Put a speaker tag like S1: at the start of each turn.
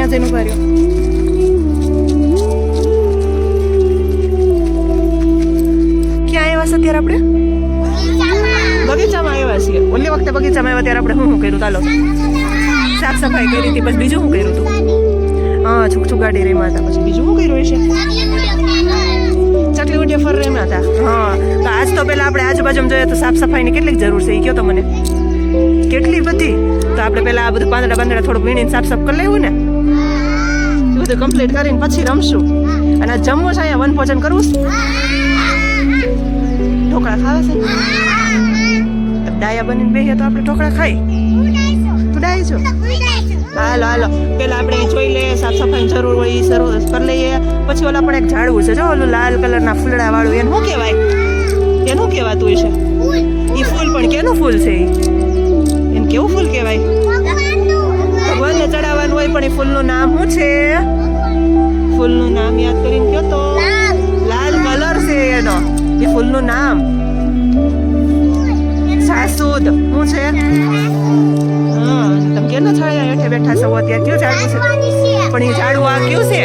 S1: ત્યાં જઈને ઉભા રહ્યો. ક્યાં આવ્યા છે અત્યારે આપણે? બગીચામાં આવ્યા છીએ. ઓલી વખતે બગીચામાં આવ્યા ત્યારે આપણે શું કર્યું? ચાલો, સાફ સફાઈ કરી હતી. બસ બીજું શું કર્યું હતું? હા, છૂક ગાડી રમ્યા હતા. પછી બીજું શું કર્યું હશે? ચકલી ઉડે ફર રમ્યા હતા. હા, તો આજ તો પેલા આપણે આજુબાજુમાં જોઈએ તો સાફ સફાઈની કેટલીક જરૂર છે એ કહો તો મને. કેટલી બધી. તો આપણે પેલા આ બધું પાંદડા થોડુંક વીણીને સાફ કરી લેવું ને, એ બધું કમ્પ્લીટ કરીને પછી રમશું. અને આ જમવું છે, અહીંયા વનભોજન કરવું છે. ઢોકળા ખાવા છે? ડાયા બનીને બેહીએ તો આપણે ઢોકળા ખાઈ. તું ડાય છો? હાલો હાલો, પેલા આપણે જોઈ લઈએ સાફ સફાઈની જરૂર હોય એ શરૂ કરી લઈએ. પછી ઓલા પણ એક ઝાડવું છે, જો ઓલું લાલ કલરના ફૂલડા વાળું, એને શું કહેવાય? એનું કહેવાતું હશે એ ફૂલ, પણ કેનું ફૂલ છે? એને કેવું ફૂલ કહેવાય? ભગવાનને ચડાવવાનું હોય, પણ એ ફૂલનું નામ શું છે? ફૂલનું નામ યાદ કરીને કયો તો. લાલ કલર છે એનો, એ ફૂલનું નામ સાસુદ. શું છે? હા, તમે કેનો છાયા હેઠે બેઠા છો અત્યારે? કયું ઝાડવું છે? પણ એ ઝાડવું આ કયું છે?